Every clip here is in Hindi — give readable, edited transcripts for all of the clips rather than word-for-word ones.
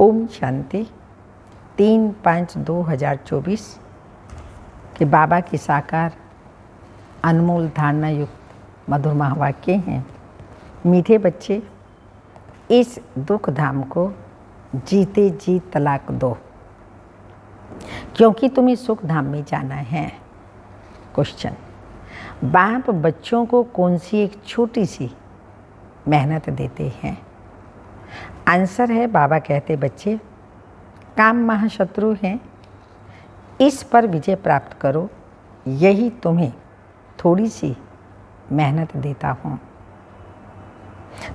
ओम शांति। 3/5/2024 के बाबा के साकार अनमोल धारणा युक्त मधुर महावाक्य हैं। मीठे बच्चे, इस दुख धाम को जीते जी तलाक दो, क्योंकि तुम्हें सुख धाम में जाना है। क्वेश्चन: बाप बच्चों को कौन सी एक छोटी सी मेहनत देते हैं? आंसर है, बाबा कहते बच्चे, काम महाशत्रु हैं, इस पर विजय प्राप्त करो, यही तुम्हें थोड़ी सी मेहनत देता हूँ।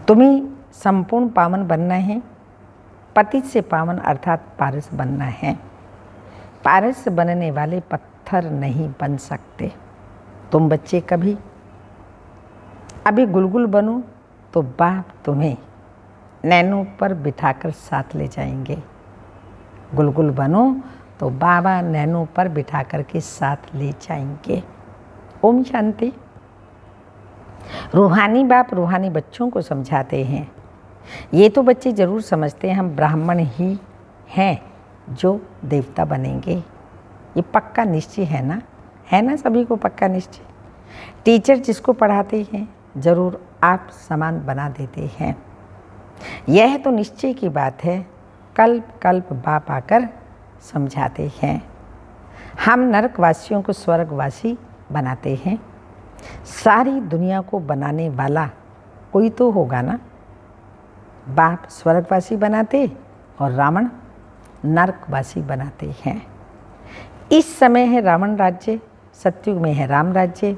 तुम्हें संपूर्ण पावन बनना है, पतित से पावन अर्थात पारस बनना है। पारस बनने वाले पत्थर नहीं बन सकते। तुम बच्चे कभी अभी गुलगुल बनो तो बाप तुम्हें नैनों पर बिठाकर साथ ले जाएंगे। गुलगुल बनो तो बाबा नैनों पर बिठाकर के साथ ले जाएंगे। ओम शांति। रूहानी बाप रूहानी बच्चों को समझाते हैं। ये तो बच्चे ज़रूर समझते हैं हम ब्राह्मण ही हैं जो देवता बनेंगे। ये पक्का निश्चय है ना सभी को पक्का निश्चय। टीचर जिसको पढ़ाते हैं ज़रूर आप समान बना देते हैं। यह तो निश्चय की बात है। कल्प कल्प बाप आकर समझाते हैं। हम नरकवासियों को स्वर्गवासी बनाते हैं। सारी दुनिया को बनाने वाला कोई तो होगा ना। बाप स्वर्गवासी बनाते और रावण नरकवासी बनाते हैं। इस समय है रावण राज्य, सतयुग में है राम राज्य।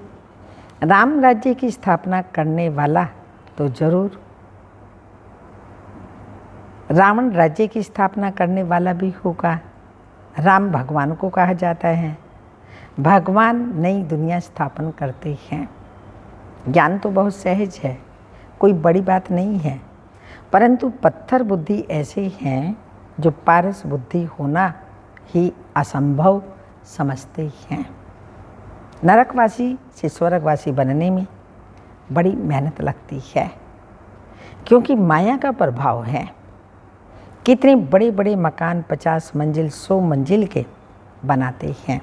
राम राज्य की स्थापना करने वाला तो जरूर रावण राज्य की स्थापना करने वाला भी होगा। राम भगवान को कहा जाता है। भगवान नई दुनिया स्थापन करते हैं। ज्ञान तो बहुत सहज है, कोई बड़ी बात नहीं है, परंतु पत्थर बुद्धि ऐसे हैं जो पारस बुद्धि होना ही असंभव समझते हैं। नरकवासी से स्वर्गवासी बनने में बड़ी मेहनत लगती है, क्योंकि माया का प्रभाव है। कितने बड़े बड़े मकान 50 मंजिल 100 मंजिल के बनाते हैं।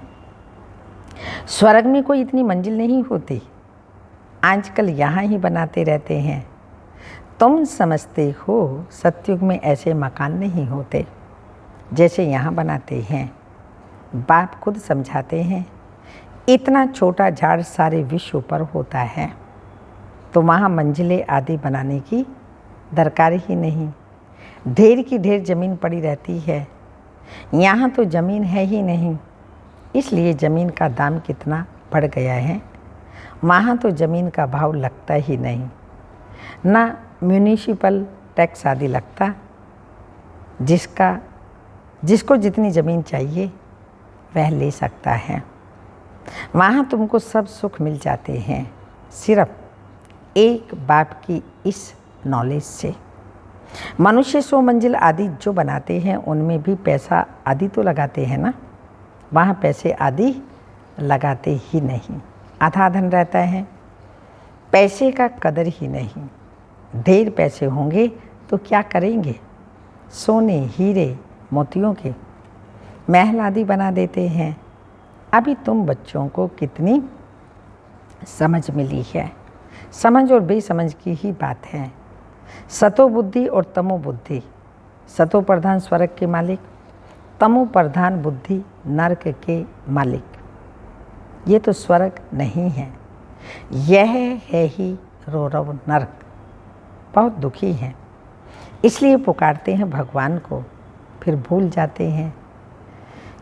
स्वर्ग में कोई इतनी मंजिल नहीं होती, आजकल यहाँ ही बनाते रहते हैं। तुम समझते हो सतयुग में ऐसे मकान नहीं होते जैसे यहाँ बनाते हैं। बाप खुद समझाते हैं, इतना छोटा झाड़ सारे विश्व पर होता है, तो वहाँ मंजिलें आदि बनाने की दरकार ही नहीं। ढेर की ढेर ज़मीन पड़ी रहती है। यहाँ तो ज़मीन है ही नहीं, इसलिए ज़मीन का दाम कितना बढ़ गया है। वहाँ तो ज़मीन का भाव लगता ही नहीं, ना म्यूनिसिपल टैक्स आदि लगता। जिसको जितनी ज़मीन चाहिए वह ले सकता है। वहाँ तुमको सब सुख मिल जाते हैं, सिर्फ एक बाप की इस नॉलेज से। मनुष्य 100 मंजिल आदि जो बनाते हैं उनमें भी पैसा आदि तो लगाते हैं ना। वहाँ पैसे आदि लगाते ही नहीं, आधा धन रहता है। पैसे का कदर ही नहीं। ढेर पैसे होंगे तो क्या करेंगे? सोने हीरे मोतियों के महल आदि बना देते हैं। अभी तुम बच्चों को कितनी समझ मिली है। समझ और बेसमझ की ही बात है। सतो बुद्धि और तमो बुद्धि, सतो प्रधान स्वर्ग के मालिक, तमो प्रधान बुद्धि नरक के मालिक। ये तो स्वर्ग नहीं है, यह है ही रौरव नरक। बहुत दुखी हैं, इसलिए पुकारते हैं भगवान को, फिर भूल जाते हैं।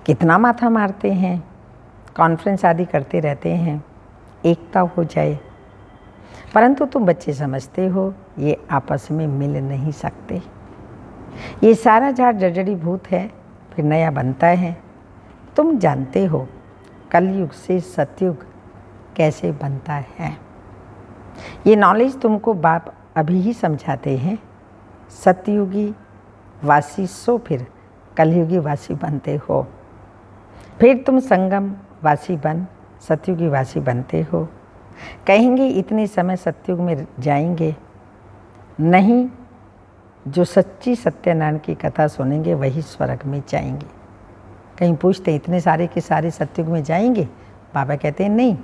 कितना माथा मारते हैं, कॉन्फ्रेंस आदि करते रहते हैं, एकता हो जाए, परंतु तुम बच्चे समझते हो ये आपस में मिल नहीं सकते। ये सारा झाड़ जर्जरी भूत है, फिर नया बनता है। तुम जानते हो कलयुग से सतयुग कैसे बनता है। ये नॉलेज तुमको बाप अभी ही समझाते हैं। सतयुगी वासी सो फिर कलयुगी वासी बनते हो। फिर तुम संगम वासी बन सतयुगी वासी बनते हो। कहेंगे इतने समय सतयुग में जाएंगे, नहीं जो सच्ची सत्यनारायण की कथा सुनेंगे वही स्वर्ग में जाएंगे। कहीं पूछते इतने सारे के सारे सतयुग में जाएंगे? बाबा कहते हैं नहीं,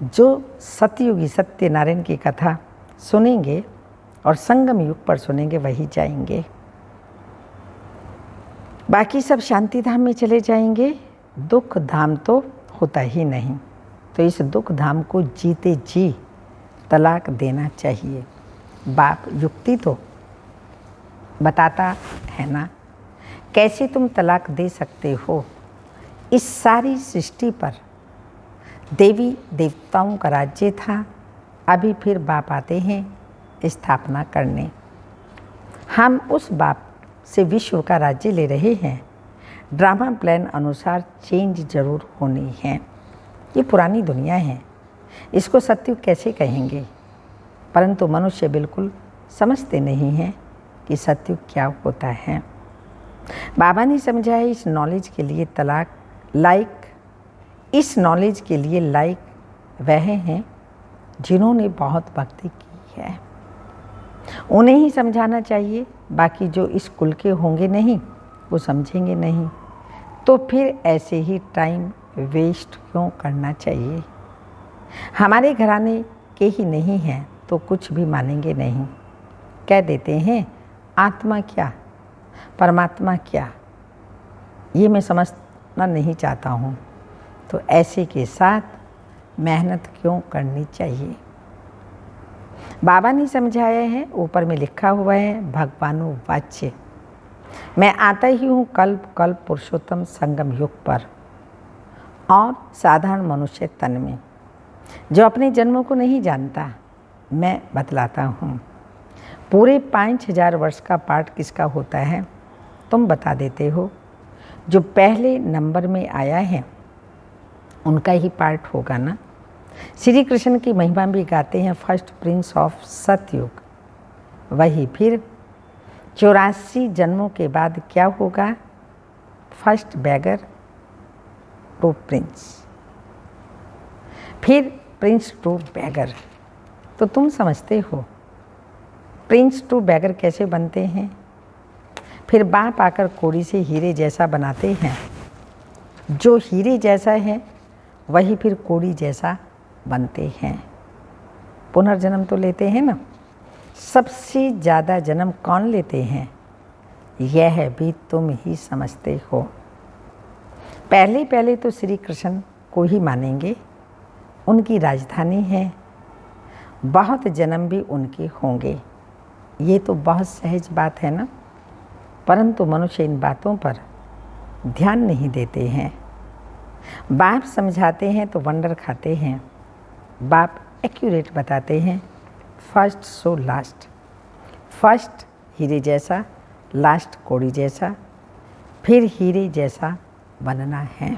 जो सतयुगी सत्यनारायण की कथा सुनेंगे और संगम युग पर सुनेंगे वही जाएंगे। बाकी सब शांति धाम में चले जाएंगे। दुख धाम तो होता ही नहीं, तो इस दुख धाम को जीते जी तलाक देना चाहिए। बाप युक्ति तो बताता है ना, कैसे तुम तलाक दे सकते हो। इस सारी सृष्टि पर देवी देवताओं का राज्य था, अभी फिर बाप आते हैं स्थापना करने। हम उस बाप से विश्व का राज्य ले रहे हैं। ड्रामा प्लान अनुसार चेंज जरूर होनी है। ये पुरानी दुनिया है, इसको सत्युग कैसे कहेंगे? परंतु मनुष्य बिल्कुल समझते नहीं हैं कि सत्युग क्या होता है। बाबा ने समझा है इस नॉलेज के लिए इस नॉलेज के लिए लायक वह हैं जिन्होंने बहुत भक्ति की है। उन्हें ही समझाना चाहिए, बाकी जो इस कुल के होंगे नहीं वो समझेंगे नहीं। तो फिर ऐसे ही टाइम वेस्ट क्यों करना चाहिए? हमारे घराने के ही नहीं हैं तो कुछ भी मानेंगे नहीं। कह देते हैं आत्मा क्या, परमात्मा क्या, ये मैं समझना नहीं चाहता हूँ। तो ऐसे के साथ मेहनत क्यों करनी चाहिए? बाबा ने समझाया है, ऊपर में लिखा हुआ है भगवानु वाच्य, मैं आता ही हूँ कल्प कल्प पुरुषोत्तम संगम युग पर और साधारण मनुष्य तन में। जो अपने जन्मों को नहीं जानता मैं बतलाता हूँ। पूरे 5000 वर्ष का पाठ किसका होता है तुम बता देते हो। जो पहले नंबर में आया है उनका ही पाठ होगा ना। श्री कृष्ण की महिमा भी गाते हैं, फर्स्ट प्रिंस ऑफ सतयुग। वही फिर 84 जन्मों के बाद क्या होगा? फर्स्ट बैगर टू प्रिंस, फिर प्रिंस टू बैगर। तो तुम समझते हो प्रिंस टू बैगर कैसे बनते हैं। फिर बाप आकर कोड़ी से हीरे जैसा बनाते हैं। जो हीरे जैसा है वही फिर कोड़ी जैसा बनते हैं। पुनर्जन्म तो लेते हैं ना। सबसे ज़्यादा जन्म कौन लेते हैं यह भी तुम ही समझते हो। पहले तो श्री कृष्ण को ही मानेंगे, उनकी राजधानी है, बहुत जन्म भी उनके होंगे। ये तो बहुत सहज बात है ना, परंतु मनुष्य इन बातों पर ध्यान नहीं देते हैं। बाप समझाते हैं तो वंडर खाते हैं। बाप एक्यूरेट बताते हैं, फर्स्ट सो लास्ट। फर्स्ट हीरे जैसा, लास्ट कोड़ी जैसा, फिर हीरे जैसा बनना है,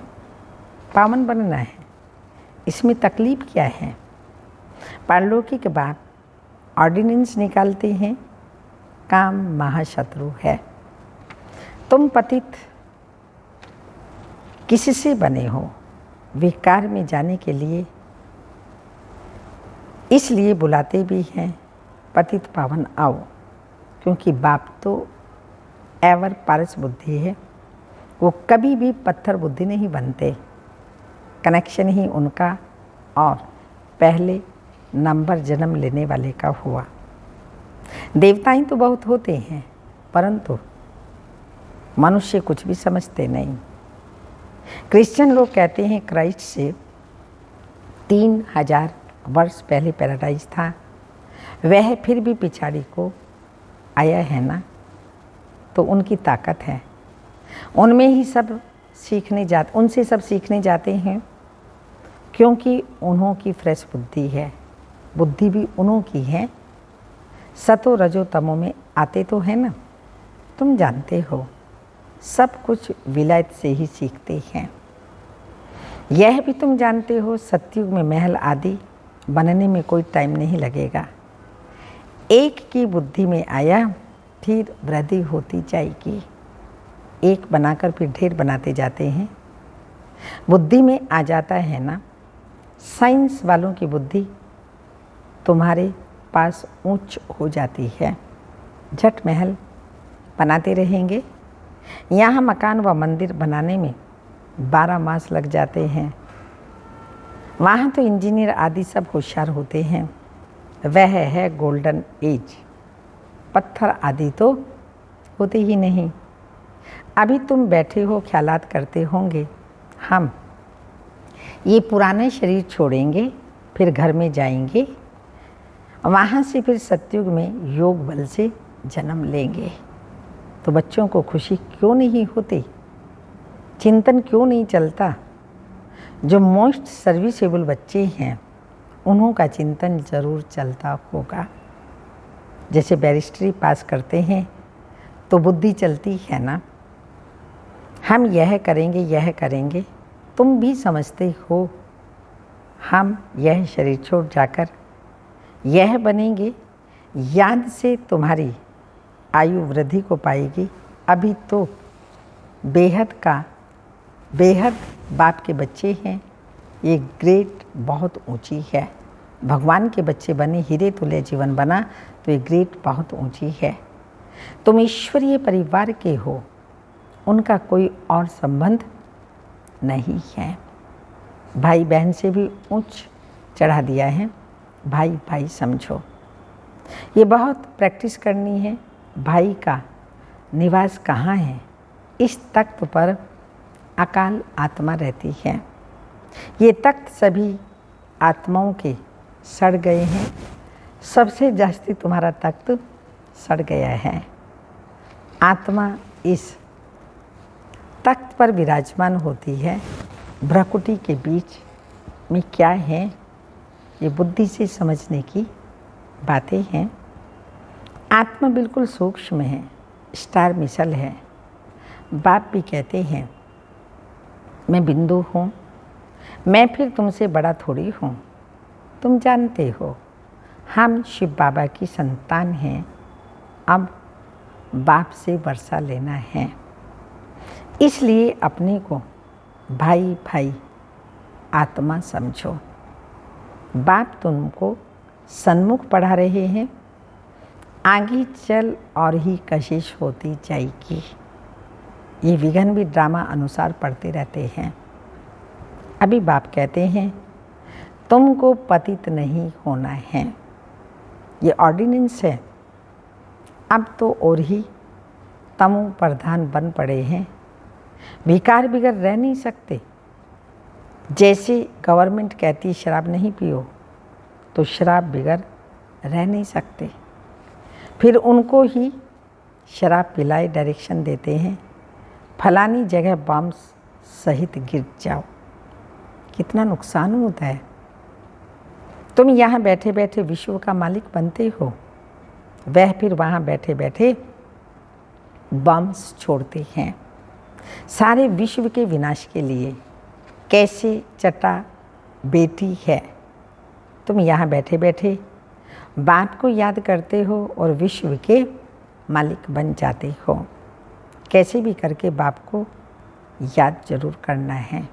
पावन बनना है। इसमें तकलीफ क्या है? पारलौकिक बाप ऑर्डिनेंस निकालते हैं, काम महाशत्रु है। तुम पतित किससे बने हो? विकार में जाने के लिए, इसलिए बुलाते भी हैं पतित पावन आओ, क्योंकि बाप तो एवर पारस बुद्धि है। वो कभी भी पत्थर बुद्धि नहीं बनते। कनेक्शन ही उनका और पहले नंबर जन्म लेने वाले का हुआ। देवताएं तो बहुत होते हैं, परंतु मनुष्य कुछ भी समझते नहीं। क्रिश्चियन लोग कहते हैं क्राइस्ट से 3000 वर्ष पहले पैराडाइज था, वह फिर भी पिछाड़ी को आया है ना। तो उनकी ताकत है, उनमें ही सब उनसे सब सीखने जाते हैं, क्योंकि उन्हों की फ्रेश बुद्धि है। बुद्धि भी उन्हों की है। सतो रजो तमो में आते तो है ना। तुम जानते हो सब कुछ विलायत से ही सीखते हैं। यह भी तुम जानते हो सतयुग में महल आदि बनने में कोई टाइम नहीं लगेगा। एक की बुद्धि में आया फिर वृद्धि होती जाएगी। एक बनाकर फिर ढेर बनाते जाते हैं। बुद्धि में आ जाता है ना। साइंस वालों की बुद्धि तुम्हारे पास ऊंच हो जाती है, झट महल बनाते रहेंगे। यहाँ मकान व मंदिर बनाने में 12 मास लग जाते हैं। वहाँ तो इंजीनियर आदि सब होशियार होते हैं। वह है गोल्डन एज। पत्थर आदि तो होते ही नहीं। अभी तुम बैठे हो, ख्यालात करते होंगे, हम ये पुराने शरीर छोड़ेंगे, फिर घर में जाएंगे, वहाँ से फिर सतयुग में योग बल से जन्म लेंगे। तो बच्चों को खुशी क्यों नहीं होती? चिंतन क्यों नहीं चलता? जो मोस्ट सर्विसेबल बच्चे हैं उन्हों का चिंतन ज़रूर चलता होगा। जैसे बैरिस्ट्री पास करते हैं तो बुद्धि चलती है ना, हम यह करेंगे यह करेंगे। तुम भी समझते हो हम यह शरीर छोड़ जाकर यह बनेंगे। याद से तुम्हारी आयु वृद्धि को पाएगी। अभी तो बेहद बाप के बच्चे हैं। ये ग्रेड बहुत ऊंची है। भगवान के बच्चे बने, हीरे तुल्य जीवन बना, तो ये ग्रेड बहुत ऊंची है। तुम ईश्वरीय परिवार के हो, उनका कोई और संबंध नहीं है। भाई बहन से भी ऊंच चढ़ा दिया है। भाई भाई समझो। ये बहुत प्रैक्टिस करनी है। भाई का निवास कहाँ है? इस तख्त पर अकाल आत्मा रहती है। ये तख्त सभी आत्माओं के सड़ गए हैं। सबसे जास्ती तुम्हारा तख्त सड़ गया है। आत्मा इस तख्त पर विराजमान होती है। भ्रकुटी के बीच में क्या है, ये बुद्धि से समझने की बातें हैं। आत्मा बिल्कुल सूक्ष्म है, स्टार मिसल है। बाप भी कहते हैं मैं बिंदु हूँ, मैं फिर तुमसे बड़ा थोड़ी हूँ। तुम जानते हो हम शिव बाबा की संतान हैं। अब बाप से वर्षा लेना है, इसलिए अपने को भाई भाई आत्मा समझो। बाप तुमको सन्मुख पढ़ा रहे हैं, आगे चल और ही कशिश होती जाएगी। ये विघन भी ड्रामा अनुसार पढ़ते रहते हैं। अभी बाप कहते हैं तुमको पतित नहीं होना है, ये ऑर्डिनेंस है। अब तो और ही तमो प्रधान बन पड़े हैं। भिकार बिगर रह नहीं सकते। जैसे गवर्नमेंट कहती है शराब नहीं पियो, तो शराब बिगर रह नहीं सकते। फिर उनको ही शराब पिलाए डायरेक्शन देते हैं, फलानी जगह बम सहित गिर जाओ। कितना नुकसान होता है। तुम यहाँ बैठे बैठे विश्व का मालिक बनते हो, वह फिर वहाँ बैठे बैठे बम्स छोड़ते हैं सारे विश्व के विनाश के लिए। कैसे चटा बेटी है। तुम यहाँ बैठे बैठे बाप को याद करते हो और विश्व के मालिक बन जाते हो। कैसे भी करके बाप को याद जरूर करना है।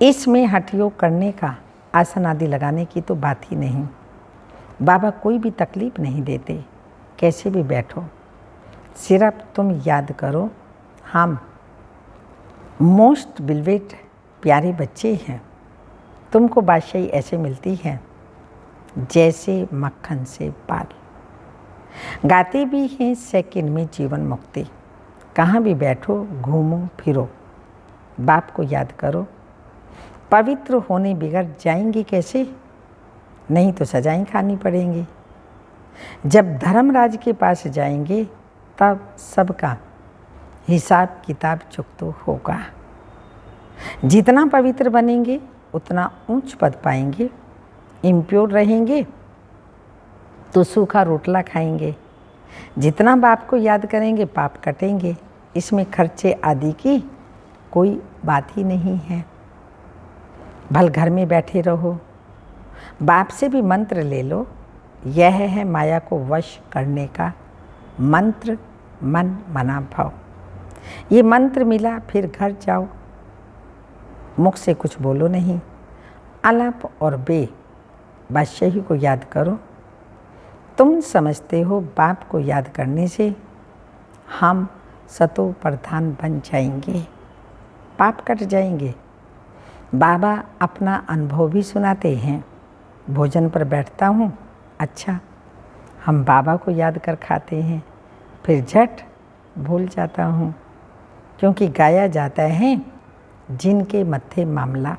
इसमें हठ योग करने का, आसन आदि लगाने की तो बात ही नहीं। बाबा कोई भी तकलीफ नहीं देते। कैसे भी बैठो, सिर्फ तुम याद करो हम मोस्ट बिलवेट प्यारे बच्चे हैं। तुमको बादशाही ऐसे मिलती है जैसे मक्खन से पाल। गाते भी हैं सेकंड में जीवन मुक्ति। कहाँ भी बैठो, घूमो फिरो, बाप को याद करो। पवित्र होने बिगड़ जाएंगे कैसे? नहीं तो सजाएं खानी पड़ेंगी। जब धर्मराज के पास जाएंगे तब सबका हिसाब किताब चुकतो होगा। जितना पवित्र बनेंगे उतना ऊंच पद पाएंगे। इम्प्योर रहेंगे तो सूखा रोटला खाएंगे। जितना बाप को याद करेंगे पाप कटेंगे। इसमें खर्चे आदि की कोई बात ही नहीं है। भल घर में बैठे रहो, बाप से भी मंत्र ले लो। यह है माया को वश करने का मंत्र, मन मना भाव। ये मंत्र मिला, फिर घर जाओ, मुख से कुछ बोलो नहीं। अलप और बे बादशाही को याद करो। तुम समझते हो बाप को याद करने से हम सतो प्रधान बन जाएंगे, पाप कट जाएंगे। बाबा अपना अनुभव भी सुनाते हैं। भोजन पर बैठता हूँ, अच्छा हम बाबा को याद कर खाते हैं, फिर झट भूल जाता हूँ, क्योंकि गाया जाता है जिनके मत्थे मामला।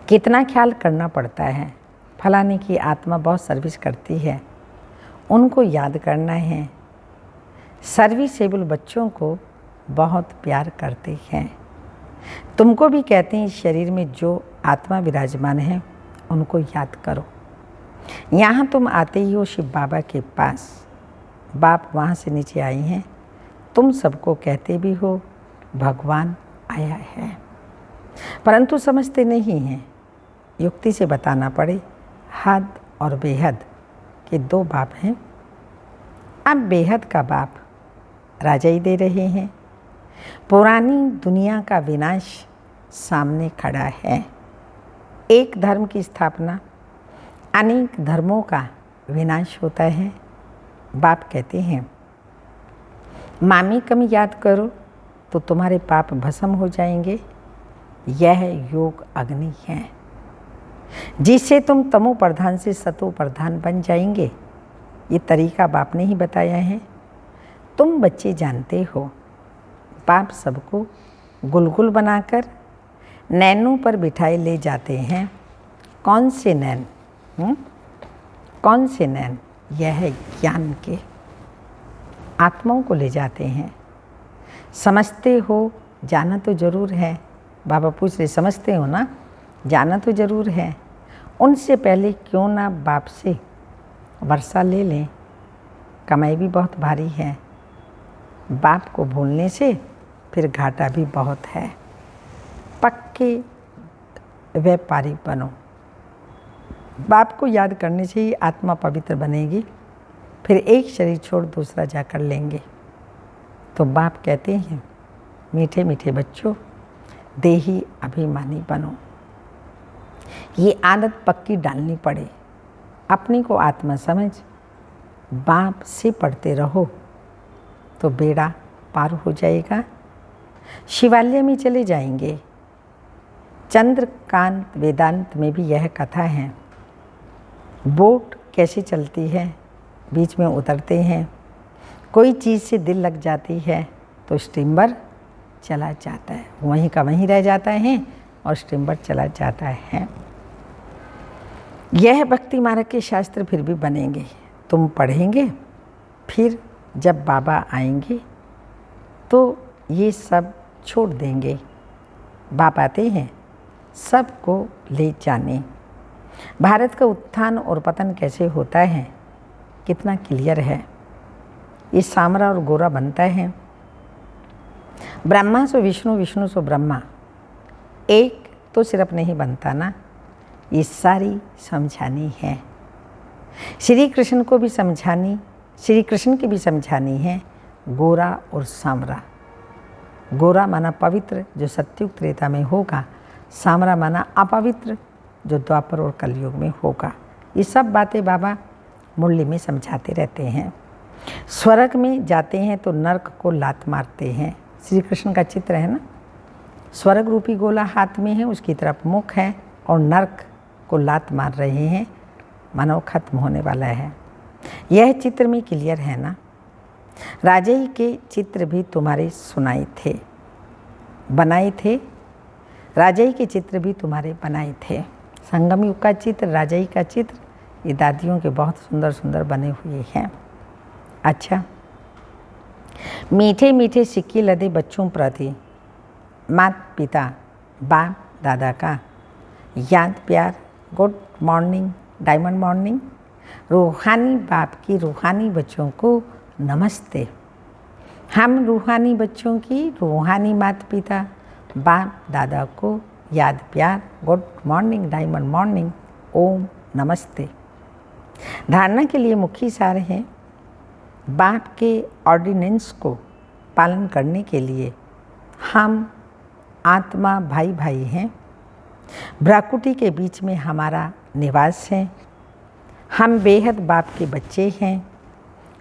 कितना ख्याल करना पड़ता है। फलाने की आत्मा बहुत सर्विस करती है, उनको याद करना है। सर्विसेबल बच्चों को बहुत प्यार करते हैं। तुमको भी कहते हैं शरीर में जो आत्मा विराजमान है उनको याद करो। यहाँ तुम आते ही हो शिव बाबा के पास, बाप वहाँ से नीचे आए हैं। तुम सबको कहते भी हो भगवान आया है, परंतु समझते नहीं हैं। युक्ति से बताना पड़े, हद और बेहद के दो बाप हैं। अब बेहद का बाप राजा ही दे रहे हैं। पुरानी दुनिया का विनाश सामने खड़ा है। एक धर्म की स्थापना, अनेक धर्मों का विनाश होता है। बाप कहते हैं मामी कम याद करो तो तुम्हारे पाप भस्म हो जाएंगे। यह योग अग्नि है जिससे तुम तमो प्रधान से सतो प्रधान बन जाएंगे। ये तरीका बाप ने ही बताया है। तुम बच्चे जानते हो, बाप सबको गुलगुल बनाकर नैनों पर बिठाए ले जाते हैं। कौन से नैन? कौन से नैन? यह है ज्ञान के। आत्माओं को ले जाते हैं। समझते हो, जाना तो ज़रूर है। बाबा पूछ रहे समझते हो ना? जाना तो ज़रूर है। उनसे पहले क्यों ना बाप से वर्षा ले लें, कमाई भी बहुत भारी है। बाप को भूलने से फिर घाटा भी बहुत है। पक्के व्यापारी बनो। बाप को याद करने से ही आत्मा पवित्र बनेगी, फिर एक शरीर छोड़ दूसरा जाकर लेंगे। तो बाप कहते हैं मीठे मीठे बच्चों, देही अभिमानी बनो। ये आदत पक्की डालनी पड़े। अपने को आत्मा समझ बाप से पढ़ते रहो तो बेड़ा पार हो जाएगा। शिवालय में चले जाएंगे। चंद्रकांत वेदांत में भी यह कथा है। बोट कैसे चलती है, बीच में उतरते हैं। कोई चीज़ से दिल लग जाती है तो स्टीमर चला जाता है, वहीं का वहीं रह जाता है और स्टीमर चला जाता है। यह भक्ति मार्ग के शास्त्र फिर भी बनेंगे। तुम पढ़ेंगे, फिर जब बाबा आएंगे तो ये सब छोड़ देंगे। बाप आते हैं सबको ले जाने। भारत का उत्थान और पतन कैसे होता है कितना क्लियर है। ये सामरा और गोरा बनता है। ब्रह्मा सो विष्णु, विष्णु सो ब्रह्मा, एक तो सिर्फ नहीं बनता ना। ये सारी समझानी है। श्री कृष्ण को भी समझानी, श्री कृष्ण की भी समझानी है। गोरा और सामरा। गोरा माना पवित्र जो सत्युग त्रेता में होगा, सामरा माना अपवित्र जो द्वापर और कलयुग में होगा। ये सब बातें बाबा मुरली में समझाते रहते हैं। स्वर्ग में जाते हैं तो नरक को लात मारते हैं। श्री कृष्ण का चित्र है ना, स्वर्ग रूपी गोला हाथ में है, उसकी तरफ मुख है और नरक को लात मार रहे हैं। मानव खत्म होने वाला है। यह चित्र में क्लियर है ना। राजाई के चित्र भी तुम्हारे सुनाए थे, बनाए थे। राजाई के चित्र भी तुम्हारे बनाए थे। संगम युग का चित्र, राजाई का चित्र, ये दादियों के बहुत सुंदर सुंदर बने हुए हैं। अच्छा, मीठे मीठे सिक्के लदे बच्चों प्रति माता पिता बाप दादा का याद प्यार, गुड मॉर्निंग, डायमंड मॉर्निंग। रूहानी बाप की रूहानी बच्चों को नमस्ते। हम रूहानी बच्चों की रूहानी माता पिता बाप दादा को याद प्यार, गुड मॉर्निंग, डायमंड मॉर्निंग, ओम नमस्ते। धारणा के लिए मुख्य सार है बाप के ऑर्डिनेंस को पालन करने के लिए हम आत्मा भाई भाई हैं। भ्राकुटी के बीच में हमारा निवास है। हम बेहद बाप के बच्चे हैं।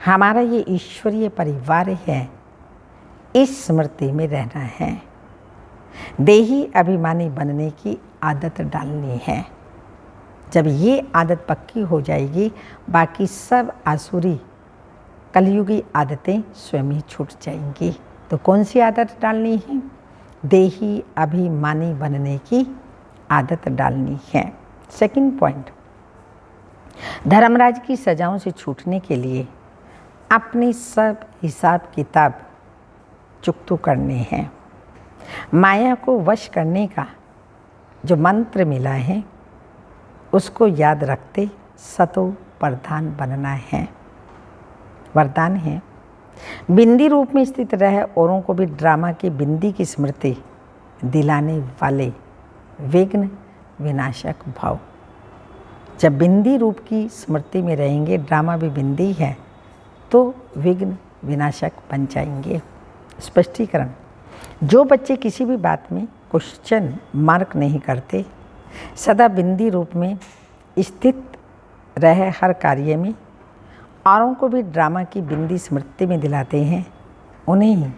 हमारा ये ईश्वरीय परिवार है, इस स्मृति में रहना है। देही अभिमानी बनने की आदत डालनी है। जब ये आदत पक्की हो जाएगी, बाकी सब आसुरी कलयुगी आदतें स्वयं ही छूट जाएंगी। तो कौन सी आदत डालनी है? देही अभिमानी बनने की आदत डालनी है। सेकंड पॉइंट, धर्मराज की सजाओं से छूटने के लिए अपने सब हिसाब किताब चुकतू करने हैं। माया को वश करने का जो मंत्र मिला है उसको याद रखते सतो प्रधान बनना है। वरदान है, बिंदी रूप में स्थित रह औरों को भी ड्रामा की बिंदी की स्मृति दिलाने वाले विघ्न विनाशक भव। जब बिंदी रूप की स्मृति में रहेंगे, ड्रामा भी बिंदी है, तो विघ्न विनाशक बन जाएंगे। स्पष्टीकरण, जो बच्चे किसी भी बात में क्वेश्चन मार्क नहीं करते, सदा बिंदी रूप में स्थित रहे हर कार्य में औरों को भी ड्रामा की बिंदी स्मृति में दिलाते हैं, उन्हें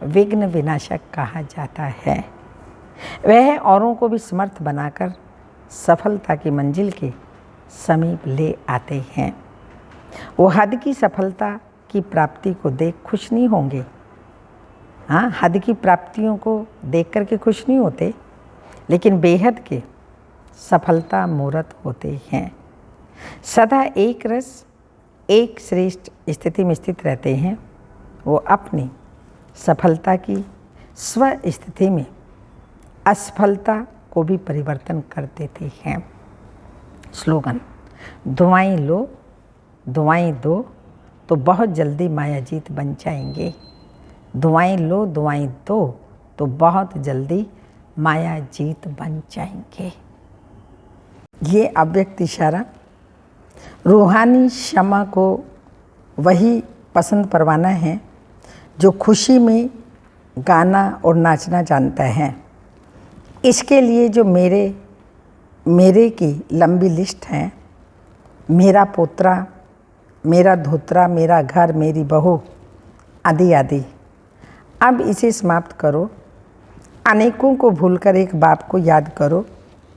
विघ्न विनाशक कहा जाता है। वह औरों को भी समर्थ बनाकर सफलता की मंजिल के समीप ले आते हैं। वो हद की सफलता की प्राप्ति को देख खुश नहीं होंगे। हाँ, हद की प्राप्तियों को देख कर के खुश नहीं होते, लेकिन बेहद के सफलता मूर्त होते हैं। सदा एक रस एक श्रेष्ठ स्थिति में स्थित रहते हैं। वो अपनी सफलता की स्व स्थिति में असफलता को भी परिवर्तन कर देते हैं। स्लोगन, दुआएं लो दुआएं दो तो बहुत जल्दी माया जीत बन जाएंगे। दुआएं लो दुआएं दो तो बहुत जल्दी माया जीत बन जाएंगे। ये अव्यक्त इशारा रूहानी क्षमा को वही पसंद परवाना है जो खुशी में गाना और नाचना जानता है। इसके लिए जो मेरे की लंबी लिस्ट है, मेरा पोतरा, मेरा धोतरा, मेरा घर, मेरी बहू आदि आदि। अब इसे समाप्त करो। अनेकों को भूलकर एक बाप को याद करो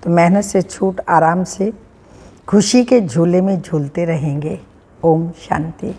तो मेहनत से छूट आराम से खुशी के झूले में झूलते रहेंगे। ओम शांति।